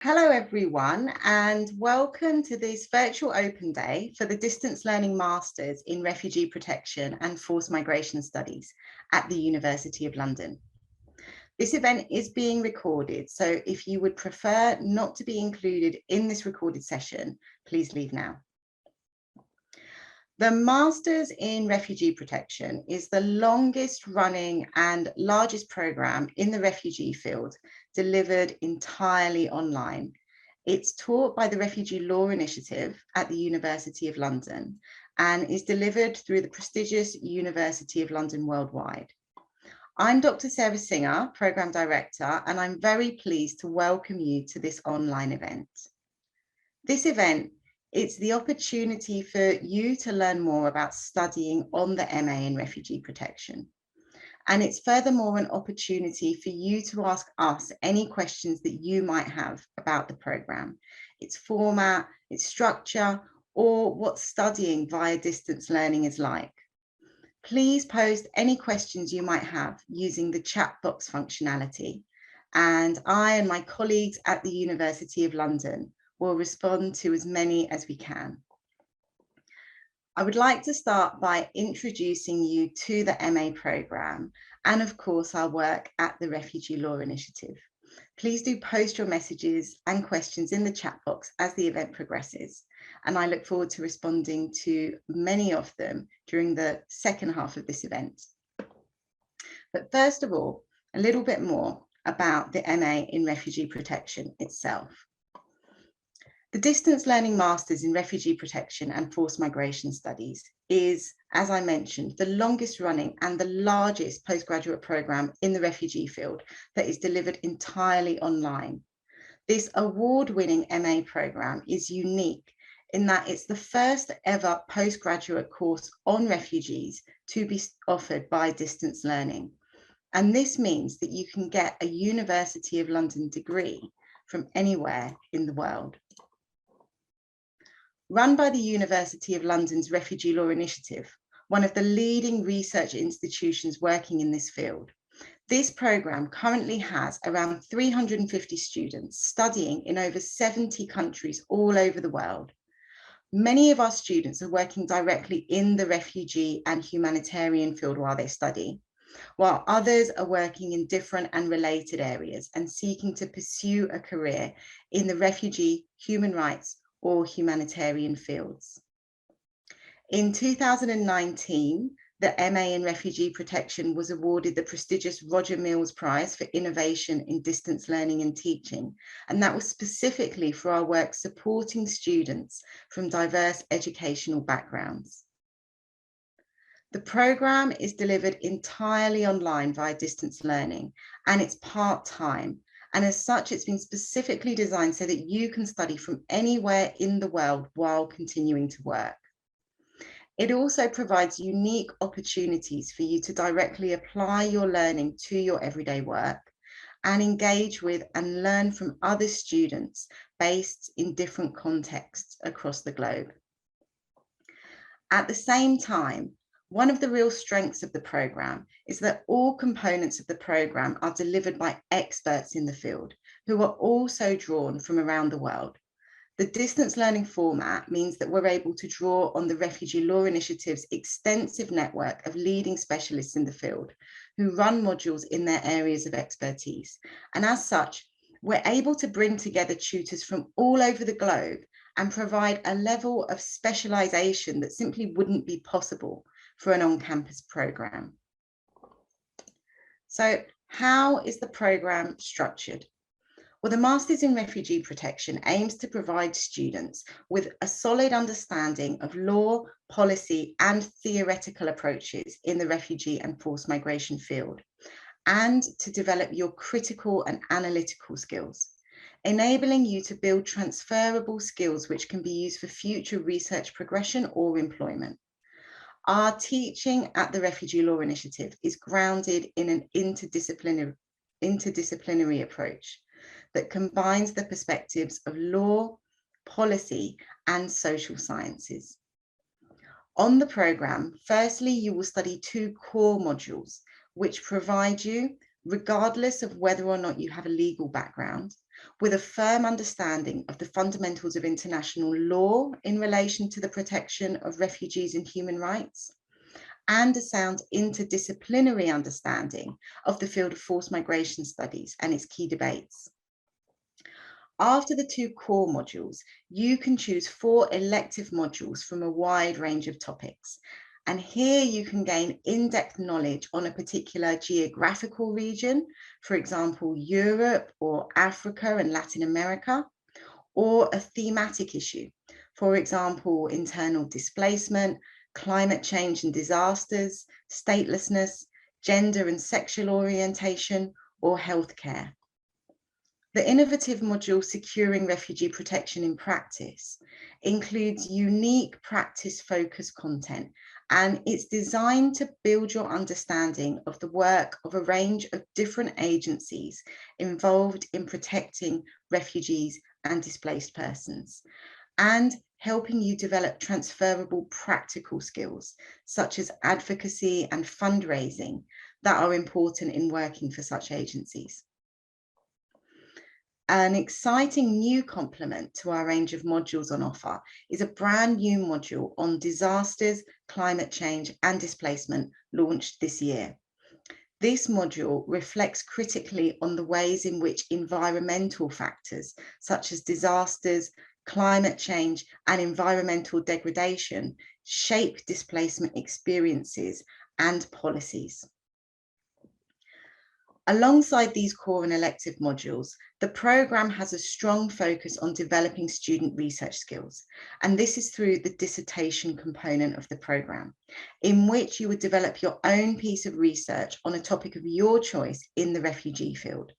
Hello everyone, and welcome to this virtual open day for the Distance Learning Masters in Refugee Protection and Forced Migration Studies at the University of London. This event is being recorded, so if you would prefer not to be included in this recorded session, please leave now. The Masters in Refugee Protection is the longest running and largest programme in the refugee field, delivered entirely online. It's taught by the Refugee Law Initiative at the University of London and is delivered through the prestigious University of London worldwide. I'm Dr. Sarah Singer, Programme Director, and I'm very pleased to welcome you to this online event. This event, it's the opportunity for you to learn more about studying on the MA in Refugee Protection. And it's furthermore an opportunity for you to ask us any questions that you might have about the programme, its format, its structure, or what studying via distance learning is like. Please post any questions you might have using the chat box functionality, and I and my colleagues at the University of London will respond to as many as we can. I would like to start by introducing you to the MA programme and of course our work at the Refugee Law Initiative. Please do post your messages and questions in the chat box as the event progresses, and I look forward to responding to many of them during the second half of this event. But first of all, a little bit more about the MA in Refugee Protection itself. The Distance Learning Masters in Refugee Protection and Forced Migration Studies is, as I mentioned, the longest running and the largest postgraduate programme in the refugee field that is delivered entirely online. This award-winning MA programme is unique in that it's the first ever postgraduate course on refugees to be offered by distance learning. And this means that you can get a University of London degree from anywhere in the world. Run by the University of London's Refugee Law Initiative, one of the leading research institutions working in this field, this programme currently has around 350 students studying in over 70 countries all over the world. Many of our students are working directly in the refugee and humanitarian field while they study, while others are working in different and related areas and seeking to pursue a career in the refugee, human rights, or humanitarian fields. In 2019, the MA in Refugee Protection was awarded the prestigious Roger Mills Prize for Innovation in Distance Learning and Teaching, and that was specifically for our work supporting students from diverse educational backgrounds. The programme is delivered entirely online via distance learning, and it's part-time. And as such, it's been specifically designed so that you can study from anywhere in the world while continuing to work. It also provides unique opportunities for you to directly apply your learning to your everyday work and engage with and learn from other students based in different contexts across the globe. At the same time, one of the real strengths of the programme is that all components of the programme are delivered by experts in the field who are also drawn from around the world. The distance learning format means that we're able to draw on the Refugee Law Initiative's extensive network of leading specialists in the field who run modules in their areas of expertise. And as such, we're able to bring together tutors from all over the globe and provide a level of specialisation that simply wouldn't be possible for an on-campus programme. So how is the programme structured? Well, the Masters in Refugee Protection aims to provide students with a solid understanding of law, policy and theoretical approaches in the refugee and forced migration field, and to develop your critical and analytical skills, enabling you to build transferable skills which can be used for future research progression or employment. Our teaching at the Refugee Law Initiative is grounded in an interdisciplinary approach that combines the perspectives of law, policy, and social sciences. On the programme, firstly, you will study two core modules, which provide you regardless of whether or not you have a legal background, with a firm understanding of the fundamentals of international law in relation to the protection of refugees and human rights, and a sound interdisciplinary understanding of the field of forced migration studies and its key debates. After the 2 core modules, you can choose 4 elective modules from a wide range of topics. And here you can gain in-depth knowledge on a particular geographical region, for example, Europe or Africa and Latin America, or a thematic issue, for example, internal displacement, climate change and disasters, statelessness, gender and sexual orientation, or healthcare. The innovative module Securing Refugee Protection in Practice includes unique practice-focused content, and it's designed to build your understanding of the work of a range of different agencies involved in protecting refugees and displaced persons, and helping you develop transferable practical skills, such as advocacy and fundraising, that are important in working for such agencies. An exciting new complement to our range of modules on offer is a brand new module on disasters, climate change, and displacement launched this year. This module reflects critically on the ways in which environmental factors, such as disasters, climate change, and environmental degradation, shape displacement experiences and policies. Alongside these core and elective modules, the programme has a strong focus on developing student research skills, and this is through the dissertation component of the programme, in which you would develop your own piece of research on a topic of your choice in the refugee field.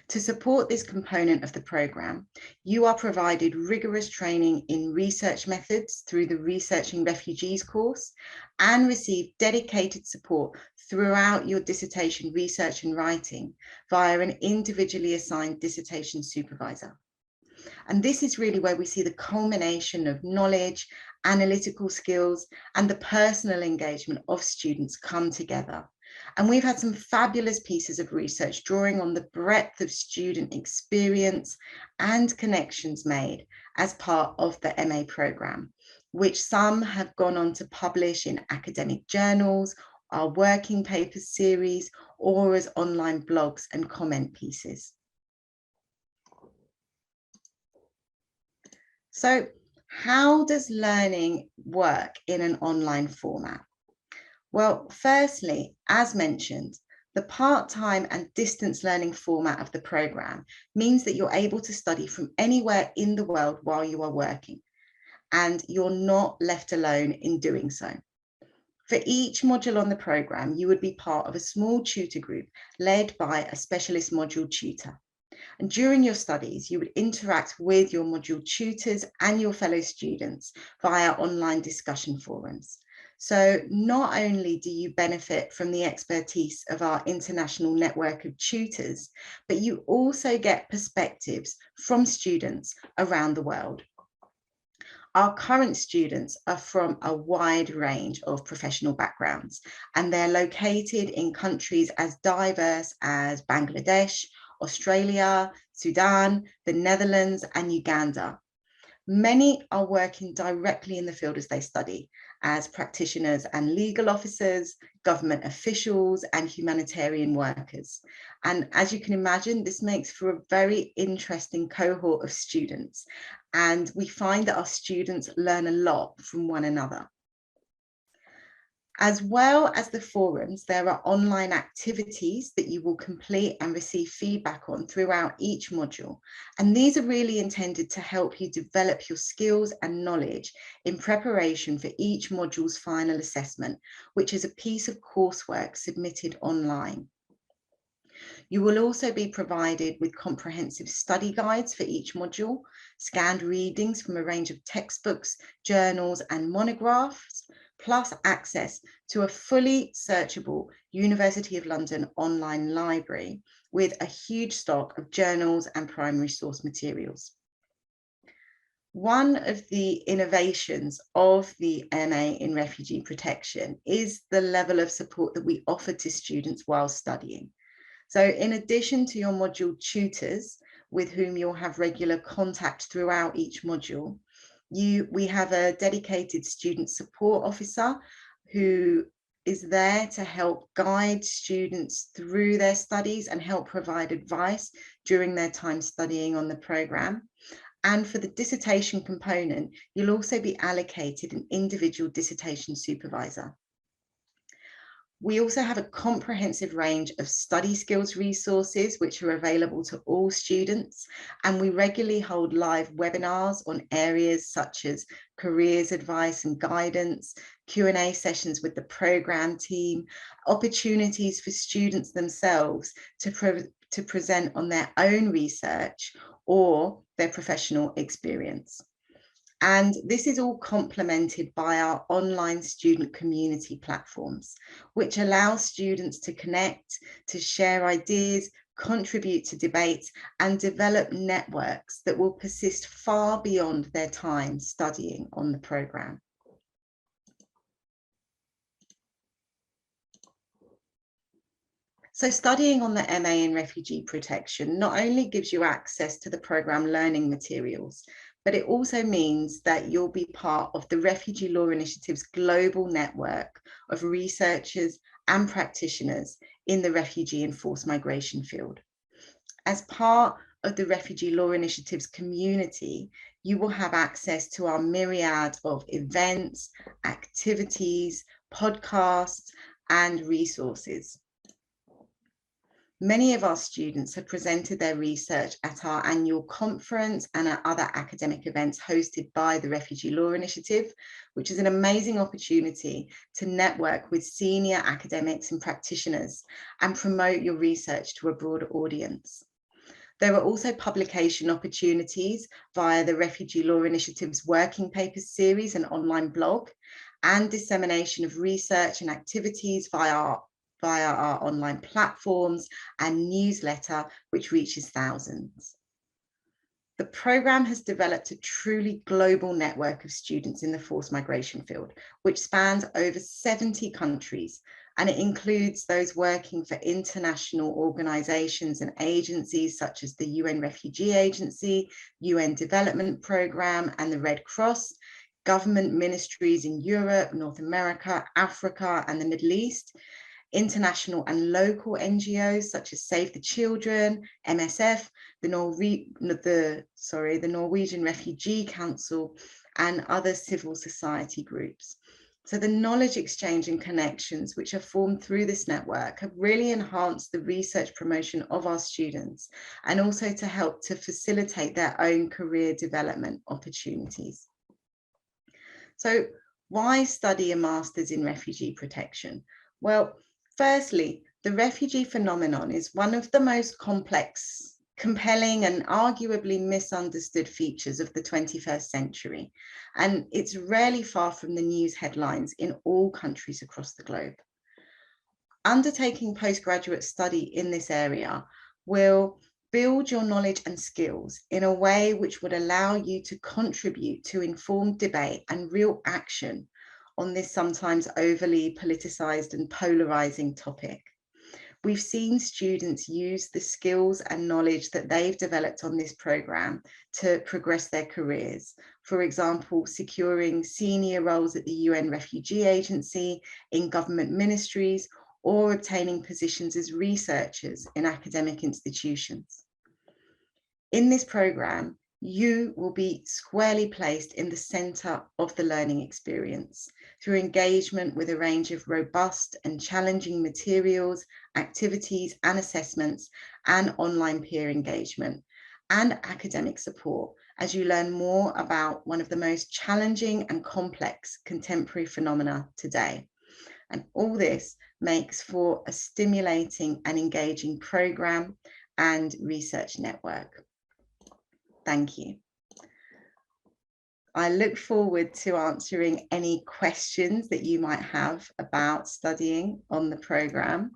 To support this component of the programme, you are provided rigorous training in research methods through the Researching Refugees course, and receive dedicated support throughout your dissertation research and writing via an individually assigned dissertation supervisor. And this is really where we see the culmination of knowledge, analytical skills, and the personal engagement of students come together. And we've had some fabulous pieces of research drawing on the breadth of student experience and connections made as part of the MA programme, which some have gone on to publish in academic journals, our working papers series, or as online blogs and comment pieces. So how does learning work in an online format? Well, firstly, as mentioned, the part-time and distance learning format of the programme means that you're able to study from anywhere in the world while you are working, and you're not left alone in doing so. For each module on the programme, you would be part of a small tutor group led by a specialist module tutor. And during your studies, you would interact with your module tutors and your fellow students via online discussion forums. So not only do you benefit from the expertise of our international network of tutors, but you also get perspectives from students around the world. Our current students are from a wide range of professional backgrounds, and they're located in countries as diverse as Bangladesh, Australia, Sudan, the Netherlands, and Uganda. Many are working directly in the field as they study, as practitioners and legal officers, government officials, and humanitarian workers. And as you can imagine, this makes for a very interesting cohort of students. And we find that our students learn a lot from one another. As well as the forums, there are online activities that you will complete and receive feedback on throughout each module. And these are really intended to help you develop your skills and knowledge in preparation for each module's final assessment, which is a piece of coursework submitted online. You will also be provided with comprehensive study guides for each module, scanned readings from a range of textbooks, journals, and monographs, plus access to a fully searchable University of London online library with a huge stock of journals and primary source materials. One of the innovations of the MA in Refugee Protection is the level of support that we offer to students while studying. So in addition to your module tutors, with whom you'll have regular contact throughout each module, we have a dedicated student support officer who is there to help guide students through their studies and help provide advice during their time studying on the programme. And for the dissertation component, you'll also be allocated an individual dissertation supervisor. We also have a comprehensive range of study skills resources which are available to all students, and we regularly hold live webinars on areas such as careers advice and guidance, Q&A sessions with the programme team, opportunities for students themselves to present on their own research or their professional experience. And this is all complemented by our online student community platforms, which allow students to connect, to share ideas, contribute to debates, and develop networks that will persist far beyond their time studying on the programme. So studying on the MA in Refugee Protection not only gives you access to the programme learning materials, but it also means that you'll be part of the Refugee Law Initiative's global network of researchers and practitioners in the refugee and forced migration field. As part of the Refugee Law Initiative's community, you will have access to our myriad of events, activities, podcasts, and resources. Many of our students have presented their research at our annual conference and at other academic events hosted by the Refugee Law Initiative, which is an amazing opportunity to network with senior academics and practitioners and promote your research to a broader audience. There are also publication opportunities via the Refugee Law Initiative's Working Papers series and online blog, and dissemination of research and activities via our online platforms and newsletter, which reaches thousands. The programme has developed a truly global network of students in the forced migration field, which spans over 70 countries, and it includes those working for international organisations and agencies such as the UN Refugee Agency, UN Development Programme and the Red Cross, government ministries in Europe, North America, Africa and the Middle East, international and local NGOs such as Save the Children, MSF, the Norwegian Refugee Council, and other civil society groups. So the knowledge exchange and connections which are formed through this network have really enhanced the research promotion of our students, and also to help to facilitate their own career development opportunities. So why study a master's in refugee protection? Well, firstly, the refugee phenomenon is one of the most complex, compelling and arguably misunderstood features of the 21st century, and it's rarely far from the news headlines in all countries across the globe. Undertaking postgraduate study in this area will build your knowledge and skills in a way which would allow you to contribute to informed debate and real action on this sometimes overly politicized and polarizing topic. We've seen students use the skills and knowledge that they've developed on this programme to progress their careers. For example, securing senior roles at the UN Refugee Agency, in government ministries, or obtaining positions as researchers in academic institutions. In this programme, you will be squarely placed in the centre of the learning experience through engagement with a range of robust and challenging materials, activities and assessments, and online peer engagement and academic support as you learn more about one of the most challenging and complex contemporary phenomena today. And all this makes for a stimulating and engaging programme and research network. Thank you. I look forward to answering any questions that you might have about studying on the programme.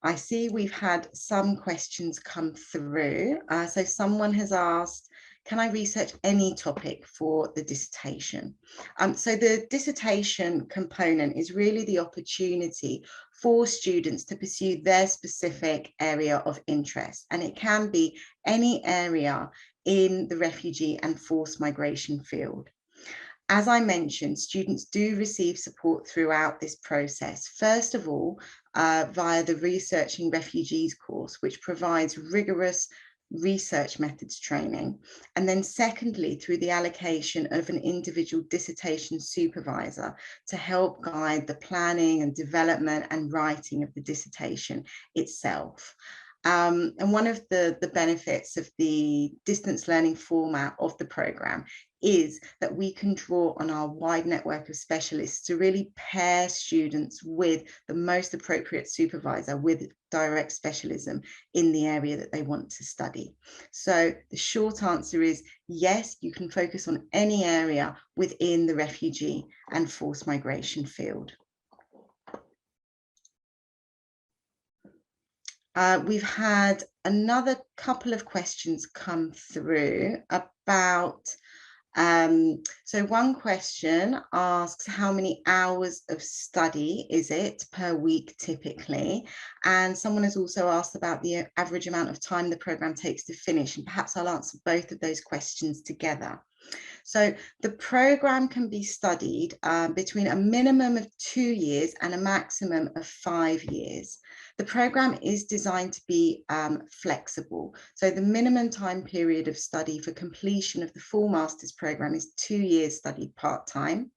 I see we've had some questions come through. So someone has asked, can I research any topic for the dissertation? So the dissertation component is really the opportunity for students to pursue their specific area of interest, and it can be any area in the refugee and forced migration field. As I mentioned, students do receive support throughout this process. First of all, via the Researching Refugees course, which provides rigorous research methods training. And then secondly, through the allocation of an individual dissertation supervisor to help guide the planning and development and writing of the dissertation itself. And one of the benefits of the distance learning format of the program is that we can draw on our wide network of specialists to really pair students with the most appropriate supervisor with direct specialism in the area that they want to study. So the short answer is yes, you can focus on any area within the refugee and forced migration field. We've had another couple of questions come through about, so one question asks how many hours of study is it per week typically? And someone has also asked about the average amount of time the program takes to finish, and perhaps I'll answer both of those questions together. So the program can be studied between a minimum of 2 years and a maximum of 5 years. The program is designed to be flexible. So the minimum time period of study for completion of the full master's program is 2 years studied part-time,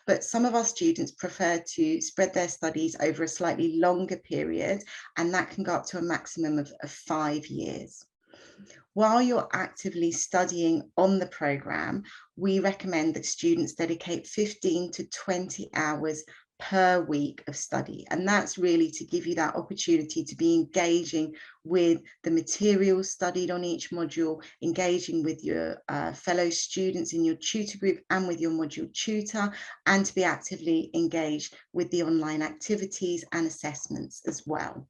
but some of our students prefer to spread their studies over a slightly longer period, and that can go up to a maximum of 5 years. While you're actively studying on the program, we recommend that students dedicate 15 to 20 hours per week of study. And that's really to give you that opportunity to be engaging with the materials studied on each module, engaging with your fellow students in your tutor group and with your module tutor, and to be actively engaged with the online activities and assessments as well.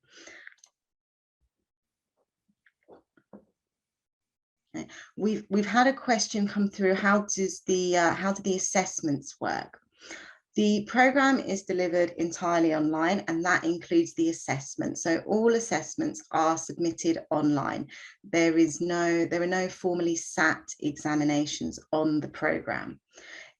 We've had a question come through. How do the assessments work? The program is delivered entirely online, and that includes the assessment. So all assessments are submitted online. There are no formally sat examinations on the program.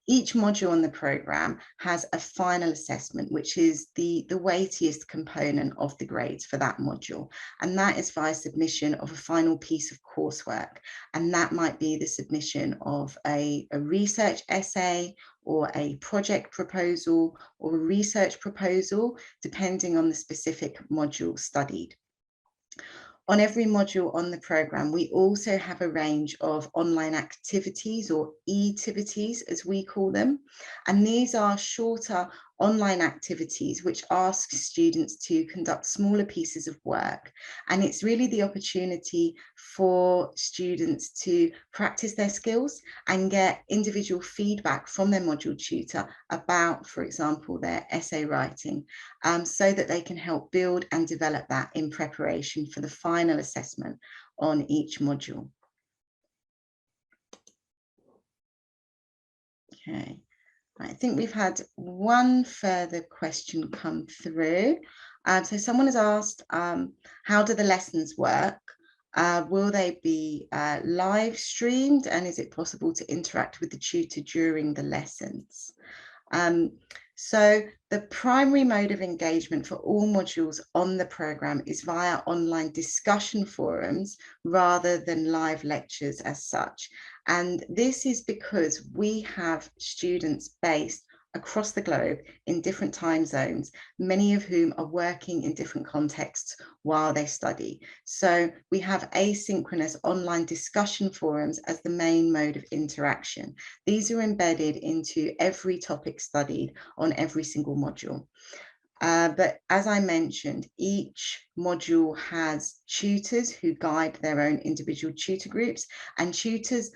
Each module on the program has a final assessment, which is the weightiest component of the grades for that module. And that is via submission of a final piece of coursework. And that might be the submission of a research essay or a project proposal or a research proposal, depending on the specific module studied. On every module on the program, we also have a range of online activities, or e-tivities as we call them. And these are shorter online activities which ask students to conduct smaller pieces of work. And it's really the opportunity for students to practice their skills and get individual feedback from their module tutor about, for example, their essay writing, so that they can help build and develop that in preparation for the final assessment on each module. Okay. I think we've had one further question come through. So someone has asked, how do the lessons work? Will they be live streamed, and is it possible to interact with the tutor during the lessons? So the primary mode of engagement for all modules on the program is via online discussion forums rather than live lectures as such. And this is because we have students based across the globe in different time zones, many of whom are working in different contexts while they study. So we have asynchronous online discussion forums as the main mode of interaction. These are embedded into every topic studied on every single module. But as I mentioned, each module has tutors who guide their own individual tutor groups, and tutors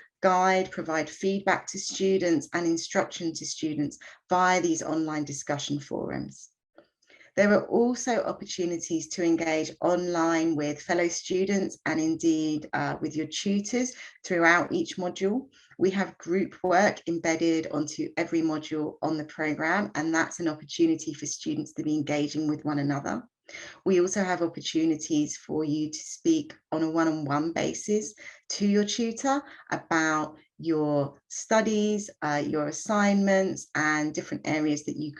provide feedback to students and instruction to students via these online discussion forums. There are also opportunities to engage online with fellow students and indeed with your tutors throughout each module. We have group work embedded onto every module on the programme, and that's an opportunity for students to be engaging with one another. We also have opportunities for you to speak on a one-on-one basis to your tutor about your studies, your assignments, and different areas that you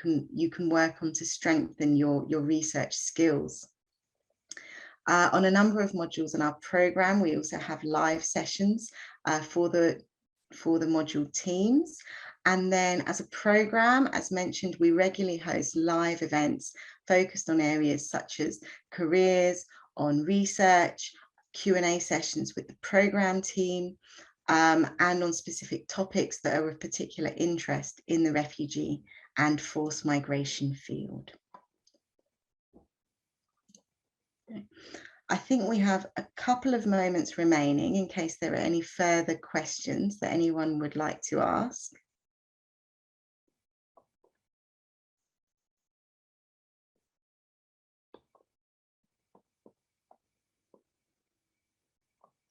can work on to strengthen your research skills. On a number of modules in our program, we also have live sessions for the module teams. And then as a program, as mentioned, we regularly host live events focused on areas such as careers, on research, Q&A sessions with the program team, and on specific topics that are of particular interest in the refugee and forced migration field. I think we have a couple of moments remaining in case there are any further questions that anyone would like to ask.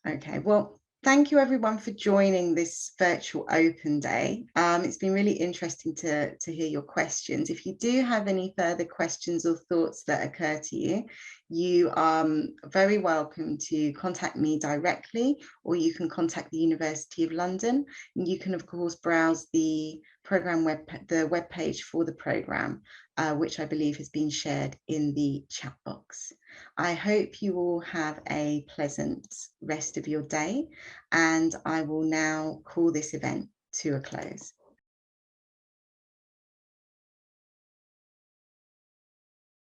Okay, well, thank you everyone for joining this virtual open day. It's been really interesting to hear your questions. If you do have any further questions or thoughts that occur to you, you are very welcome to contact me directly, or you can contact the University of London. And you can of course browse the program web page for the program, which I believe has been shared in the chat box. I hope you all have a pleasant rest of your day, and I will now call this event to a close.